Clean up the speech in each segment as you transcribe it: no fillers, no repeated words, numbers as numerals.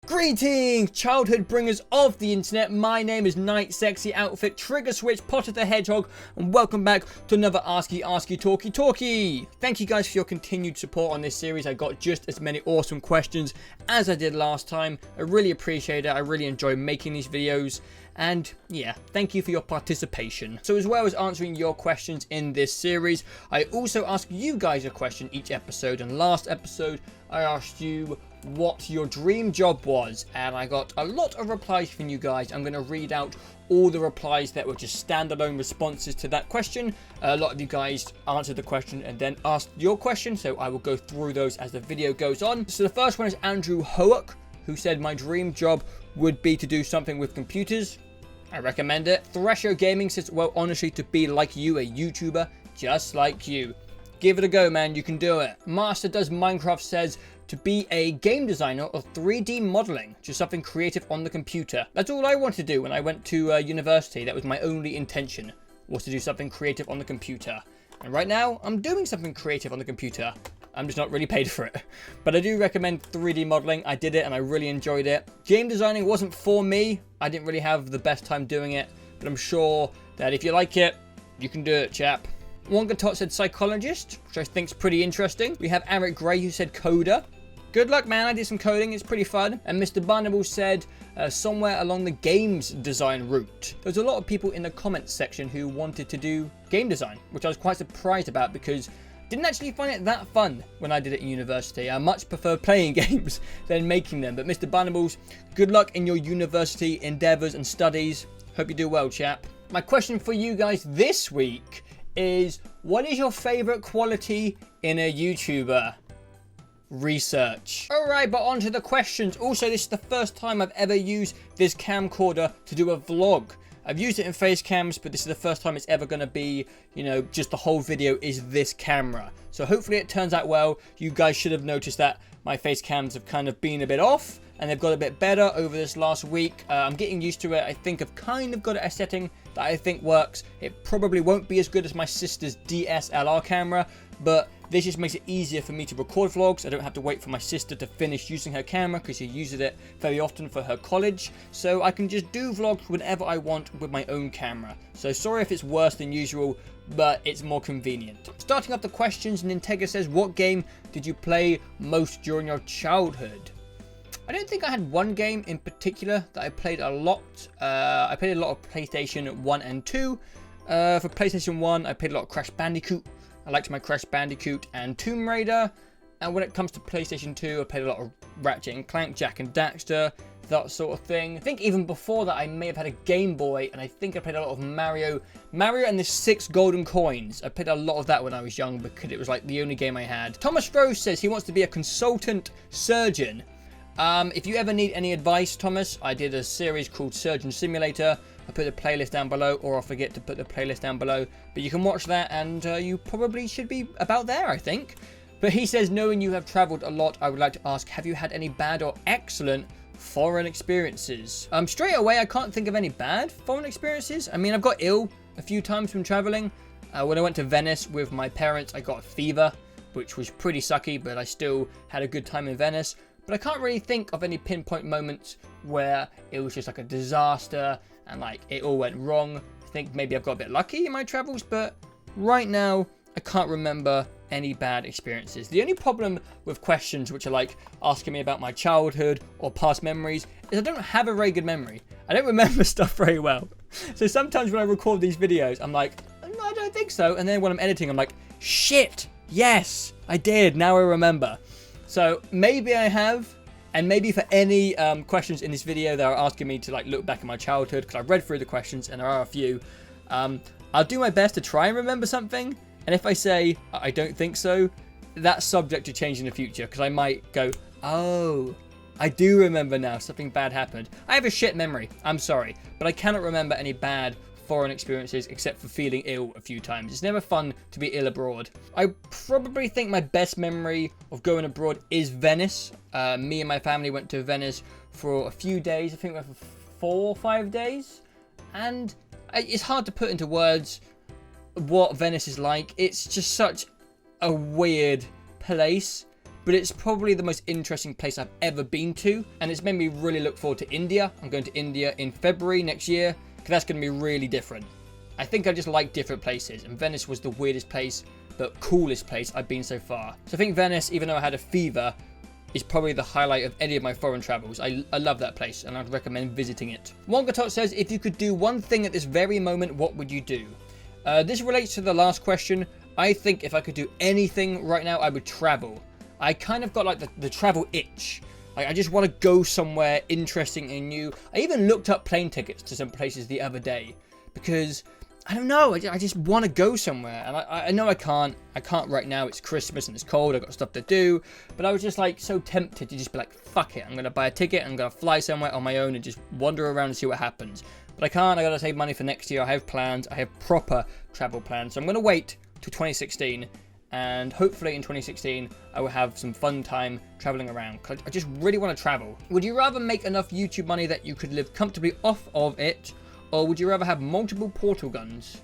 Greetings, childhood bringers of the internet. My name is Knight Sexy Outfit, Trigger Switch, Potter the Hedgehog, and welcome back to another Askey Askey Talkie. Thank you guys for your continued support on this series. I got just as many awesome questions as I did last time. I really appreciate it. I really enjoy making these videos. And yeah, thank you for your participation. So as well as answering your questions in this series, I also ask you guys a question each episode. And last episode, I asked you what your dream job was, and I got a lot of replies from you guys. I'm going to read out all the replies that were just standalone responses to that question. A lot of you guys answered the question and then asked your question, so I will go through those as the video goes on. So the first one is Andrew Hoek, who said, my dream job would be to do something with computers. I recommend it. Thresher Gaming says, well, honestly, to be like you, a YouTuber, just like you. Give it a go, man. You can do it. Master Does Minecraft says, to be a game designer or 3D modeling, just something creative on the computer. That's all I wanted to do when I went to university. That was my only intention, was to do something creative on the computer. And right now, I'm doing something creative on the computer. I'm just not really paid for it. But I do recommend 3D modeling. I did it and I really enjoyed it. Game designing wasn't for me. I didn't really have the best time doing it. But I'm sure that if you like it, you can do it, chap. Wongatot said psychologist, which I think is pretty interesting. We have Eric Gray who said coder. Good luck, man. I did some coding. It's pretty fun. And Mr. Barnable said somewhere along the games design route. There's a lot of people in the comments section who wanted to do game design, which I was quite surprised about because I didn't actually find it that fun when I did it in university. I much prefer playing games than making them. But Mr. Barnables, good luck in your university endeavors and studies. Hope you do well, chap. My question for you guys this week is, what is your favorite quality in a YouTuber? Research. Alright, but on to the questions. Also, this is the first time I've ever used this camcorder to do a vlog. I've used it in face cams, but this is the first time it's ever going to be, you know, just the whole video is this camera. So hopefully it turns out well. You guys should have noticed that my face cams have kind of been a bit off, and they've got a bit better over this last week. I'm getting used to it. I think I've kind of got a setting that I think works. It probably won't be as good as my sister's DSLR camera, but this just makes it easier for me to record vlogs. I don't have to wait for my sister to finish using her camera because she uses it very often for her college. So I can just do vlogs whenever I want with my own camera. So sorry if it's worse than usual, but it's more convenient. Starting up the questions, Nintega says, what game did you play most during your childhood? I don't think I had one game in particular that I played a lot. I played a lot of PlayStation 1 and 2. For PlayStation 1, I played a lot of Crash Bandicoot. I liked my Crash Bandicoot and Tomb Raider. And when it comes to PlayStation 2, I played a lot of Ratchet and Clank, Jak and Daxter, that sort of thing. I think even before that, I may have had a Game Boy, and I think I played a lot of Mario and the 6 Golden Coins. I played a lot of that when I was young because it was like the only game I had. Thomas Rose says he wants to be a consultant surgeon. If you ever need any advice, Thomas, I did a series called Surgeon Simulator. I put the playlist down below, or I'll forget to put the playlist down below. But you can watch that, and you probably should be about there, I think. But he says, knowing you have traveled a lot, I would like to ask, have you had any bad or excellent foreign experiences? Straight away, I can't think of any bad foreign experiences. I mean, I've got ill a few times from traveling. When I went to Venice with my parents, I got a fever, which was pretty sucky, but I still had a good time in Venice. But I can't really think of any pinpoint moments where it was just like a disaster and like it all went wrong. I think maybe I've got a bit lucky in my travels, but right now I can't remember any bad experiences. The only problem with questions which are like asking me about my childhood or past memories is I don't have a very good memory. I don't remember stuff very well. So sometimes when I record these videos, I'm like, no, I don't think so. And then when I'm editing, I'm like, shit, yes, I did. Now I remember. So maybe I have, and maybe for any questions in this video that are asking me to like look back at my childhood, because I've read through the questions and there are a few, I'll do my best to try and remember something. And if I say I don't think so, that's subject to change in the future, because I might go, oh, I do remember now, something bad happened. I have a shit memory, I'm sorry, but I cannot remember any bad foreign experiences except for feeling ill a few times. It's never fun to be ill abroad. I probably think my best memory of going abroad is Venice. Me and my family went to Venice for a few days. I think we went for 4 or 5 days. And it's hard to put into words what Venice is like. It's just such a weird place. but it's probably the most interesting place I've ever been to, and it's made me really look forward to India. I'm going to India in February next year, because that's going to be really different. I think I just like different places, and Venice was the weirdest place, but coolest place I've been so far. So I think Venice, even though I had a fever, is probably the highlight of any of my foreign travels. I love that place, and I'd recommend visiting it. Wongatot says, if you could do one thing at this very moment, what would you do? This relates to the last question. I think if I could do anything right now, I would travel. I kind of got like the travel itch. Like, I just want to go somewhere interesting and new. I even looked up plane tickets to some places the other day because, I don't know, I just want to go somewhere. And I know I can't right now. It's Christmas and it's cold. I've got stuff to do. But I was just like so tempted to just be like, fuck it. I'm going to buy a ticket. I'm going to fly somewhere on my own and just wander around and see what happens. But I can't. I got to save money for next year. I have plans. I have proper travel plans. So I'm going to wait till 2016. And hopefully in 2016, I will have some fun time traveling around. I just really want to travel. Would you rather make enough YouTube money that you could live comfortably off of it? Or would you rather have multiple portal guns?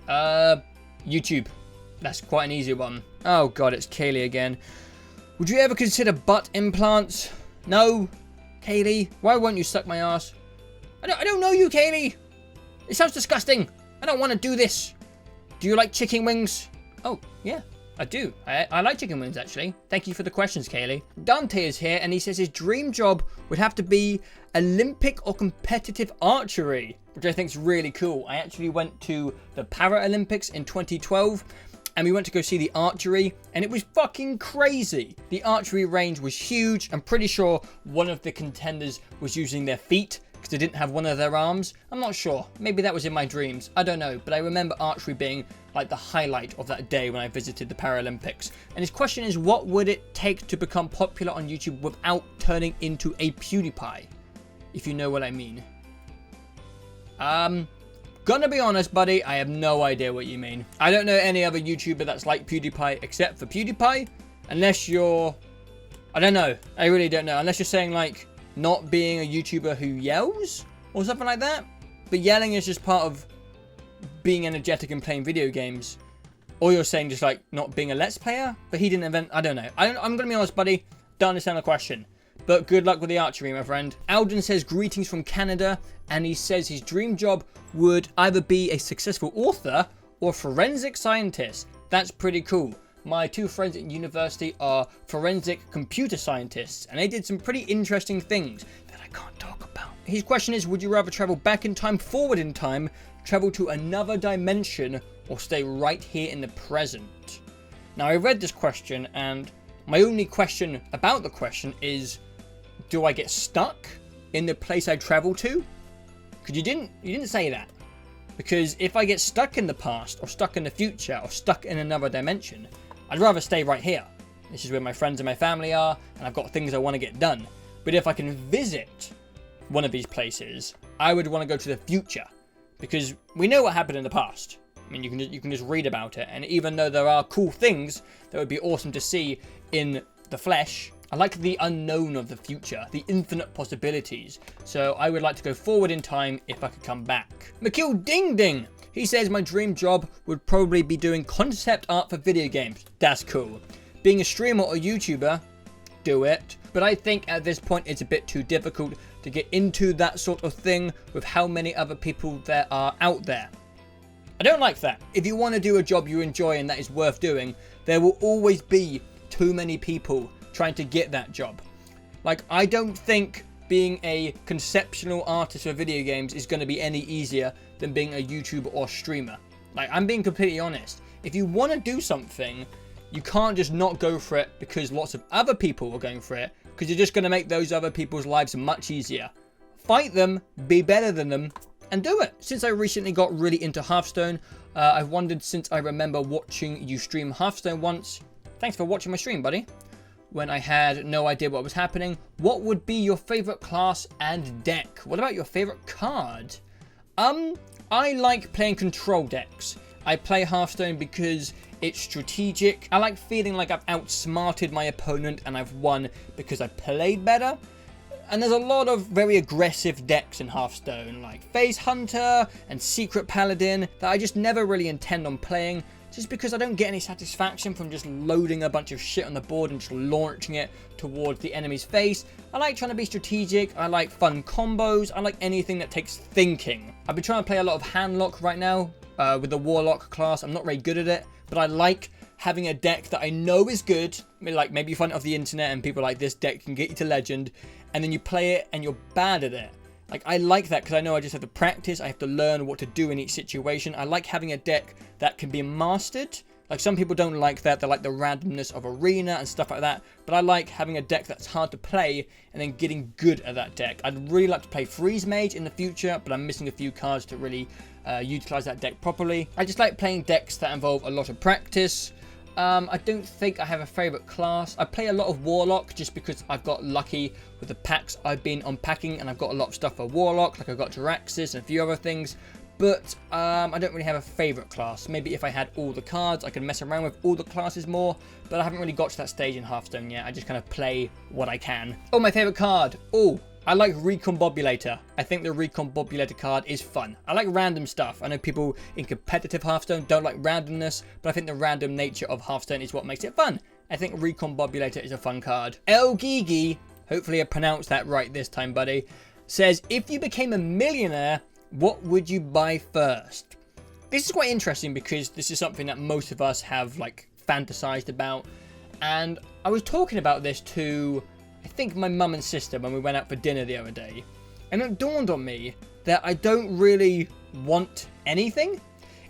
YouTube. That's quite an easy one. Oh god, it's Kaylee again. Would you ever consider butt implants? No. Kaylee, why won't you suck my ass? I don't know you, Kaylee. It sounds disgusting. I don't want to do this. Do you like chicken wings? Oh, yeah, I do. I like chicken wings, actually. Thank you for the questions, Kaylee. Dante is here, and he says his dream job would have to be Olympic or competitive archery, which I think is really cool. I actually went to the Paralympics in 2012, and we went to go see the archery, and it was fucking crazy. The archery range was huge. I'm pretty sure one of the contenders was using their feet because they didn't have one of their arms. I'm not sure. Maybe that was in my dreams. I don't know. But I remember archery being like the highlight of that day when I visited the Paralympics. And his question is, what would it take to become popular on YouTube without turning into a PewDiePie? If you know what I mean. Gonna be honest, buddy, I have no idea what you mean. I don't know any other YouTuber that's like PewDiePie except for PewDiePie. Unless you're... I don't know. I really don't know. Unless you're saying like not being a YouTuber who yells or something like that. But yelling is just part of being energetic and playing video games. Or you're saying just like not being a Let's Player. But he didn't invent... I don't know. I'm going to be honest, buddy. Don't understand the question. But good luck with the archery, my friend. Alden says greetings from Canada. And he says his dream job would either be a successful author or forensic scientist. That's pretty cool. My two friends at university are forensic computer scientists, and they did some pretty interesting things that I can't talk about. His question is, would you rather travel back in time, forward in time, travel to another dimension, or stay right here in the present? Now, I read this question, and my only question about the question is, do I get stuck in the place I travel to? Because you didn't say that. Because if I get stuck in the past, or stuck in the future, or stuck in another dimension, I'd rather stay right here. This is where my friends and my family are, and I've got things I want to get done. But if I can visit one of these places, I would want to go to the future. Because we know what happened in the past. I mean, you can just read about it. And even though there are cool things that would be awesome to see in the flesh, I like the unknown of the future, the infinite possibilities. So I would like to go forward in time if I could come back. McKill Ding Ding! He says my dream job would probably be doing concept art for video games. That's cool. Being a streamer or YouTuber, do it. But I think at this point it's a bit too difficult to get into that sort of thing with how many other people there are out there. I don't like that. If you want to do a job you enjoy and that is worth doing, there will always be too many people trying to get that job. Like, I don't think being a conceptual artist for video games is going to be any easier than being a YouTuber or streamer. Like, I'm being completely honest. If you want to do something, you can't just not go for it because lots of other people are going for it, because you're just going to make those other people's lives much easier. Fight them, be better than them, and do it. Since I recently got really into Hearthstone, I've wondered, since I remember watching you stream Hearthstone once. Thanks for watching my stream, buddy. When I had no idea what was happening, what would be your favorite class and deck? What about your favorite card? I like playing control decks. I play Hearthstone because it's strategic. I like feeling like I've outsmarted my opponent and I've won because I played better. And there's a lot of very aggressive decks in Hearthstone, like Phase Hunter and Secret Paladin, that I just never really intend on playing just because I don't get any satisfaction from just loading a bunch of shit on the board and just launching it towards the enemy's face. I like trying to be strategic. I like fun combos. I like anything that takes thinking. I've been trying to play a lot of handlock right now with the warlock class. I'm not very good at it, but I like having a deck that I know is good. Like maybe you find it off the internet and people are like, this deck can get you to legend, and then you play it and you're bad at it. Like, I like that because I know I just have to practice. I have to learn what to do in each situation. I like having a deck that can be mastered. Like, some people don't like that. They like the randomness of arena and stuff like that. But I like having a deck that's hard to play and then getting good at that deck. I'd really like to play Freeze Mage in the future, but I'm missing a few cards to really utilize that deck properly. I just like playing decks that involve a lot of practice. I don't think I have a favorite class. I play a lot of Warlock just because I've got lucky with the packs I've been unpacking, and I've got a lot of stuff for Warlock, like I've got Jaraxxus and a few other things. But I don't really have a favorite class. Maybe if I had all the cards, I could mess around with all the classes more, but I haven't really got to that stage in Hearthstone yet. I just kind of play what I can. Oh, my favorite card. Oh, I like Recombobulator. I think the Recombobulator card is fun. I like random stuff. I know people in competitive Hearthstone don't like randomness, but I think the random nature of Hearthstone is what makes it fun. I think Recombobulator is a fun card. El Gigi, hopefully I pronounced that right this time, buddy, says, if you became a millionaire, what would you buy first? This is quite interesting because this is something that most of us have like fantasized about. And I was talking about this to, I think, my mum and sister when we went out for dinner the other day. And it dawned on me that I don't really want anything.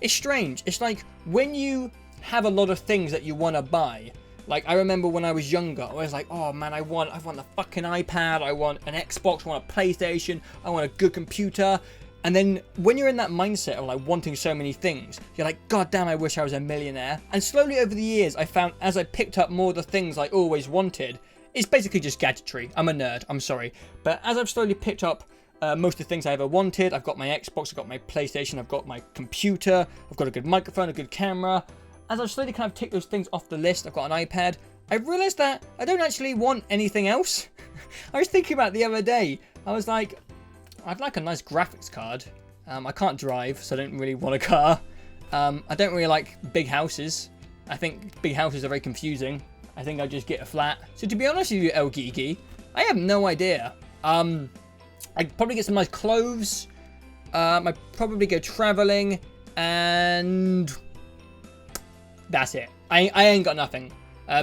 It's strange. It's like when you have a lot of things that you want to buy. Like, I remember when I was younger, I was like, oh man, I want the fucking iPad. I want an Xbox. I want a PlayStation. I want a good computer. And then when you're in that mindset of like wanting so many things, you're like, God damn, I wish I was a millionaire. And slowly over the years, I found as I picked up more of the things I always wanted, it's basically just gadgetry. I'm a nerd, I'm sorry. But as I've slowly picked up most of the things I ever wanted, I've got my Xbox, I've got my PlayStation, I've got my computer, I've got a good microphone, a good camera. As I've slowly kind of ticked those things off the list, I've got an iPad, I realized that I don't actually want anything else. I was thinking about it the other day. I was like, I'd like a nice graphics card. I can't drive, so I don't really want a car. I don't really like big houses. I think big houses are very confusing. I think I'll just get a flat. So to be honest with you, El Gigi, I have no idea. I'd probably get some nice clothes. I'd probably go traveling, and that's it. I ain't got nothing.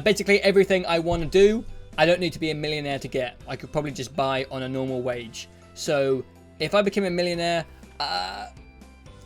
Basically everything I want to do, I don't need to be a millionaire to get. I could probably just buy on a normal wage. So if I became a millionaire, I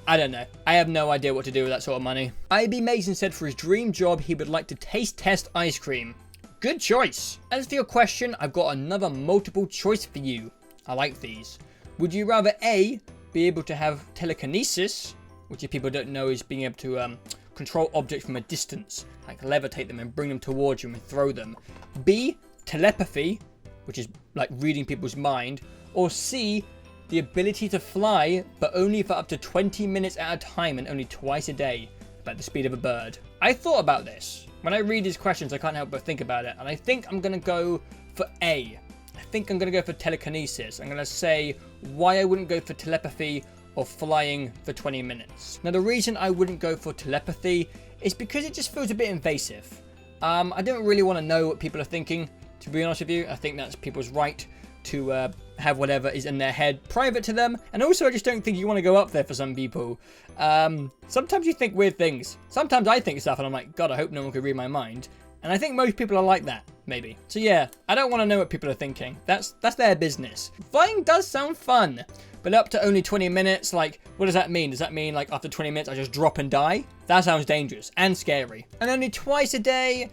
don't know. I have no idea what to do with that sort of money. IB Mason said for his dream job, he would like to taste test ice cream. Good choice. As for your question, I've got another multiple choice for you. I like these. Would you rather A, be able to have telekinesis, which if people don't know is being able to control objects from a distance, like levitate them and bring them towards you and throw them. B, telepathy, which is like reading people's mind. Or C, the ability to fly, but only for up to 20 minutes at a time and only twice a day, about the speed of a bird. I thought about this. When I read these questions, I can't help but think about it. And I think I'm going to go for A. I think I'm going to go for telekinesis. I'm going to say why I wouldn't go for telepathy or flying for 20 minutes. Now, the reason I wouldn't go for telepathy is because it just feels a bit invasive. I don't really want to know what people are thinking, to be honest with you. I think that's people's right to have whatever is in their head private to them. And also, I just don't think you want to go up there for some people. Sometimes you think weird things. Sometimes I think stuff and I'm like, God, I hope no one could read my mind. And I think most people are like that, maybe. So yeah, I don't want to know what people are thinking. That's their business. Flying does sound fun, but up to only 20 minutes, like, what does that mean? Does that mean, like, after 20 minutes, I just drop and die? That sounds dangerous and scary. And only twice a day,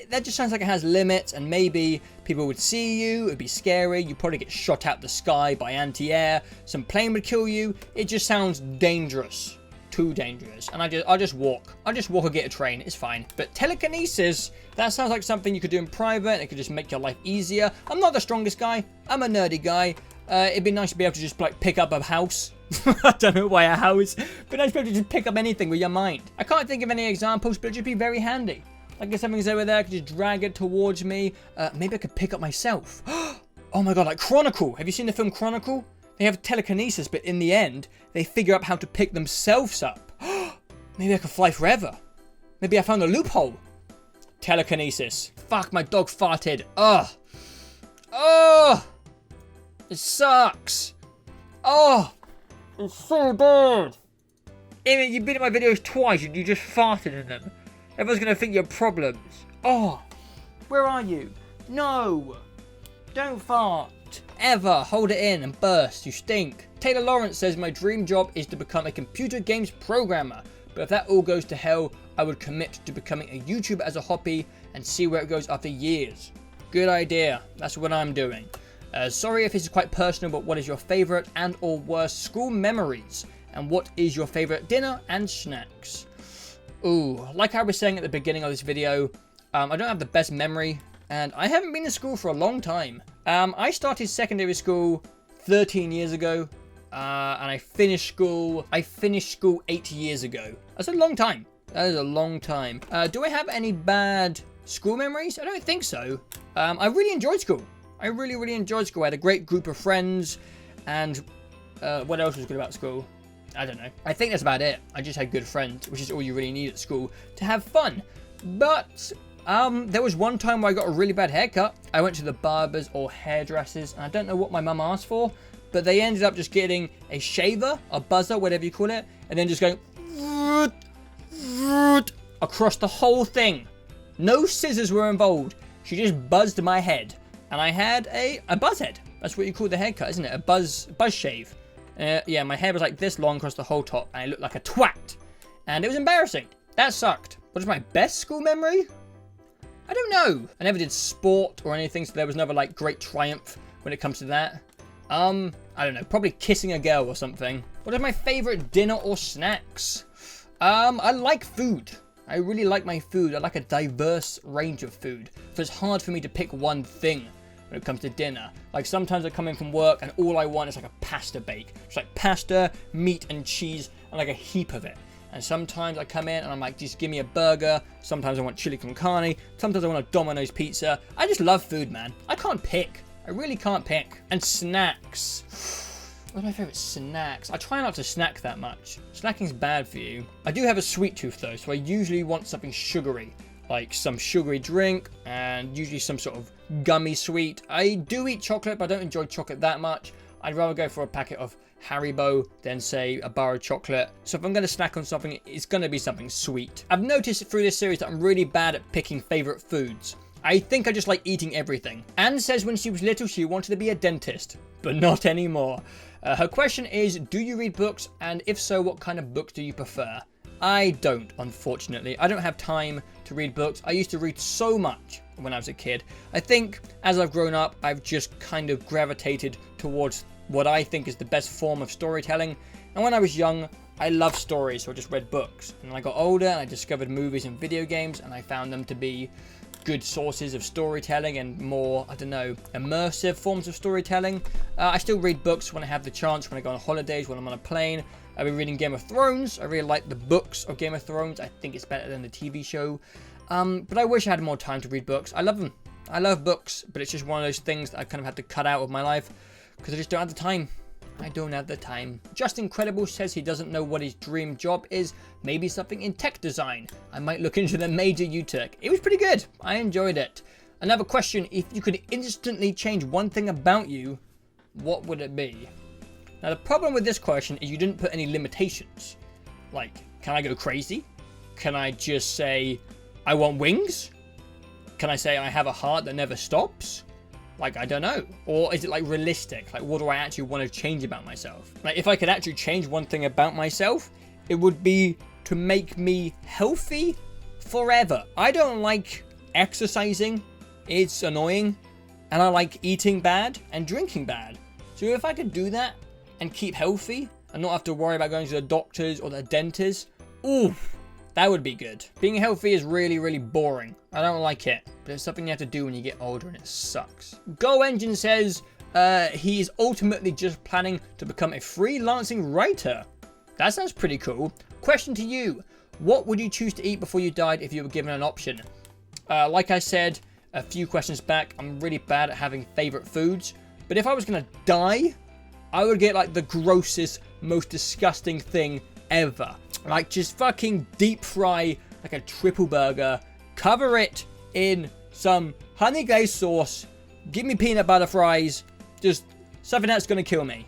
that just sounds like it has limits, and maybe people would see you, it'd be scary, you'd probably get shot out the sky by anti-air, some plane would kill you. It just sounds dangerous. Too dangerous. And I'll just walk or get a train, it's fine. But telekinesis, that sounds like something you could do in private, and it could just make your life easier. I'm not the strongest guy, I'm a nerdy guy. It'd be nice to be able to just like pick up a house. I don't know why a house, but nice to be able to just pick up anything with your mind. I can't think of any examples, but it'd just be very handy. Like if something's over there, I could just drag it towards me. Maybe I could pick up myself. Oh my god, like Chronicle. Have you seen the film Chronicle? They have telekinesis, but in the end, they figure out how to pick themselves up. Maybe I could fly forever. Maybe I found a loophole. Telekinesis. Fuck, my dog farted. Ugh. Ugh. It sucks. Oh. It's so bad. Amy, you've been in my videos twice and you just farted in them. Everyone's going to think you have problems. Oh. Where are you? No. Don't fart. Ever. Hold it in and burst. You stink. Taylor Lawrence says my dream job is to become a computer games programmer. But if that all goes to hell, I would commit to becoming a YouTuber as a hobby and see where it goes after years. Good idea. That's what I'm doing. Sorry if this is quite personal, but what is your favourite and or worst school memories? And what is your favourite dinner and snacks? Ooh, like I was saying at the beginning of this video, I don't have the best memory, and I haven't been to school for a long time. I started secondary school 13 years ago, and I finished school 8 years ago. That's a long time. That is a long time. Do I have any bad school memories? I don't think so. I really enjoyed school. I really enjoyed school. I had a great group of friends, and what else was good about school? I don't know. I think that's about it. I just had good friends, which is all you really need at school to have fun. But there was one time where I got a really bad haircut. I went to the barbers or hairdressers, and I don't know what my mum asked for, but they ended up just getting a shaver, a buzzer, whatever you call it, and then just going across the whole thing. No scissors were involved. She just buzzed my head, and I had a buzz head. That's what you call the haircut, isn't it? A buzz shave. Yeah, my hair was like this long across the whole top, and I looked like a twat. And it was embarrassing. That sucked. What is my best school memory? I don't know. I never did sport or anything, so there was never like great triumph when it comes to that. I don't know. Probably kissing a girl or something. What are my favorite dinner or snacks? I like food. I really like my food. I like a diverse range of food. So it's hard for me to pick one thing when it comes to dinner. Like sometimes I come in from work and all I want is like a pasta bake. It's like pasta, meat and cheese and like a heap of it. And sometimes I come in and I'm like, just give me a burger. Sometimes I want chili con carne. Sometimes I want a Domino's pizza. I just love food, man. I can't pick. I really can't pick. And snacks. What are my favourite snacks? I try not to snack that much. Snacking's bad for you. I do have a sweet tooth though, so I usually want something sugary. Like some sugary drink and usually some sort of gummy sweet. I do eat chocolate, but I don't enjoy chocolate that much. I'd rather go for a packet of Haribo than say a bar of chocolate. So if I'm going to snack on something, it's going to be something sweet. I've noticed through this series that I'm really bad at picking favourite foods. I think I just like eating everything. Anne says when she was little she wanted to be a dentist, but not anymore. Her question is, do you read books? And if so, what kind of books do you prefer? I don't, unfortunately. I don't have time to read books. I used to read so much when I was a kid. I think as I've grown up, I've just kind of gravitated towards what I think is the best form of storytelling. And when I was young, I loved stories, so I just read books. And I got older and I discovered movies and video games, and I found them to be good sources of storytelling and more, I don't know, immersive forms of storytelling. I still read books when I have the chance, when I go on holidays, when I'm on a plane. I've been reading Game of Thrones. I really like the books of Game of Thrones. I think it's better than the TV show. But I wish I had more time to read books. I love them. I love books, but it's just one of those things that I kind of had to cut out of my life because I just don't have the time. I don't have the time. Just Incredible says he doesn't know what his dream job is. Maybe something in tech design. I might look into the Major UTech. It was pretty good. I enjoyed it. Another question, if you could instantly change one thing about you, what would it be? Now the problem with this question is you didn't put any limitations. Like, can I go crazy? Can I just say, I want wings? Can I say I have a heart that never stops? Like, I don't know. Or is it like realistic? Like, what do I actually want to change about myself? Like, if I could actually change one thing about myself, it would be to make me healthy forever. I don't like exercising. It's annoying. And I like eating bad and drinking bad. So if I could do that and keep healthy and not have to worry about going to the doctors or the dentist, ooh, that would be good. Being healthy is really, really boring. I don't like it, but it's something you have to do when you get older and it sucks. Go Engine says he is ultimately just planning to become a freelancing writer. That sounds pretty cool. Question to you. What would you choose to eat before you died if you were given an option? Like I said a few questions back, I'm really bad at having favorite foods. But if I was going to die, I would get like the grossest, most disgusting thing ever. Like just fucking deep fry like a triple burger, cover it in some honey glazed sauce, give me peanut butter fries, just something that's gonna kill me.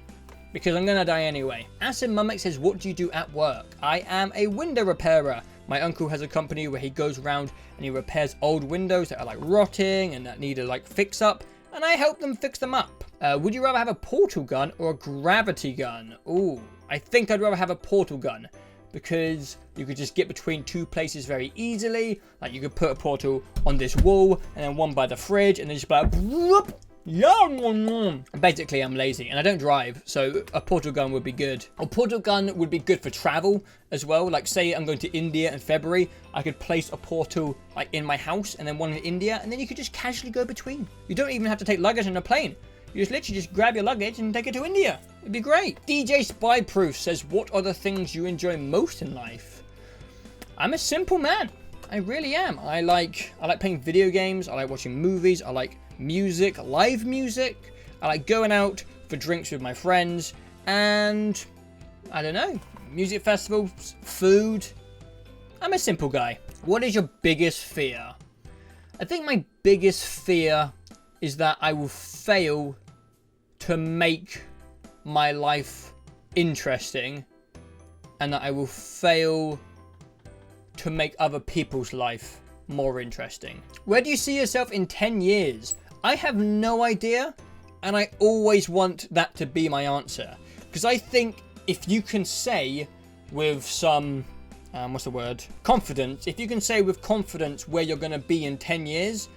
Because I'm gonna die anyway. Acid Mummick says, what do you do at work? I am a window repairer. My uncle has a company where he goes around and he repairs old windows that are like rotting and that need to like fix up. And I help them fix them up. Would you rather have a portal gun or a gravity gun? Ooh, I think I'd rather have a portal gun. Because you could just get between two places very easily. Like you could put a portal on this wall and then one by the fridge and then just be like, whoop. Yeah, basically I'm lazy and I don't drive, so a portal gun would be good. A portal gun would be good for travel as well. Like say I'm going to India in February, I could place a portal like in my house and then one in India, and then you could just casually go between. You don't even have to take luggage on a plane. You just literally just grab your luggage and take it to India. It'd be great. DJ Spyproof says, what are the things you enjoy most in life? I'm a simple man. I really am. I like playing video games. I like watching movies. I like music, live music. I like going out for drinks with my friends, and I don't know, music festivals, food. I'm a simple guy. What is your biggest fear? I think my biggest fear is that I will fail to make my life interesting, and that I will fail to make other people's life more interesting. Where do you see yourself in 10 years? I have no idea, and I always want that to be my answer. Because I think if you can say with some, confidence, if you can say with confidence where you're going to be in 10 years,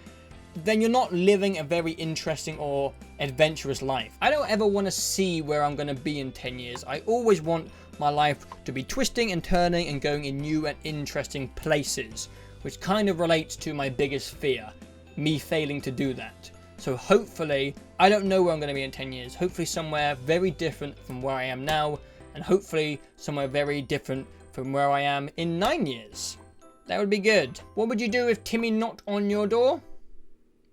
then you're not living a very interesting or adventurous life. I don't ever want to see where I'm going to be in 10 years. I always want my life to be twisting and turning and going in new and interesting places, which kind of relates to my biggest fear, me failing to do that. So hopefully, I don't know where I'm going to be in 10 years. Hopefully somewhere very different from where I am now, and hopefully somewhere very different from where I am in 9 years. That would be good. What would you do if Timmy knocked on your door?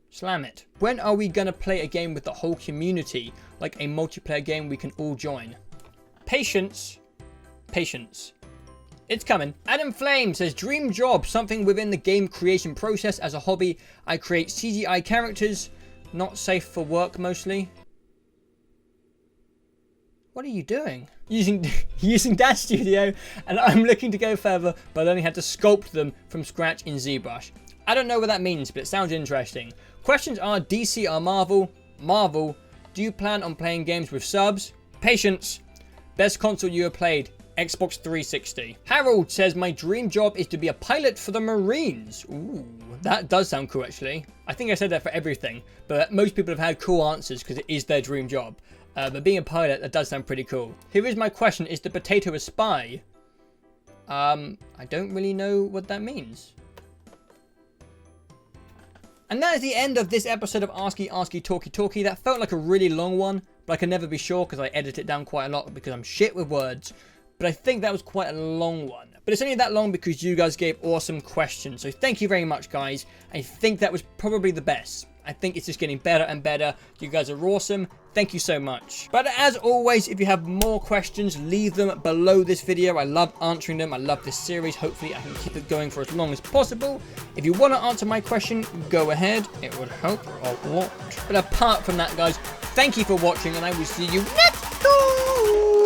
Slam it. When are we going to play a game with the whole community, like a multiplayer game we can all join? Patience. Patience. It's coming. Adam Flame says, dream job, something within the game creation process as a hobby. I create CGI characters, not safe for work mostly. What are you doing? Using Dash Studio, and I'm looking to go further, but I only had to sculpt them from scratch in ZBrush. I don't know what that means, but it sounds interesting. Questions are DC or Marvel? Marvel. Do you plan on playing games with subs? Patience. Best console you have played? Xbox 360. Harold says, my dream job is to be a pilot for the Marines. Ooh, that does sound cool actually. I think I said that for everything, but most people have had cool answers because it is their dream job. But being a pilot, that does sound pretty cool. Here is my question, is the potato a spy? I don't really know what that means. And that is the end of this episode of Askey Askey Talkie Talkie. That felt like a really long one, but I can never be sure because I edit it down quite a lot because I'm shit with words. But I think that was quite a long one. But it's only that long because you guys gave awesome questions. So thank you very much, guys. I think that was probably the best. I think it's just getting better and better. You guys are awesome. Thank you so much. But as always, if you have more questions, leave them below this video. I love answering them. I love this series. Hopefully, I can keep it going for as long as possible. If you want to answer my question, go ahead. It would help a lot. But apart from that, guys, thank you for watching, and I will see you next time.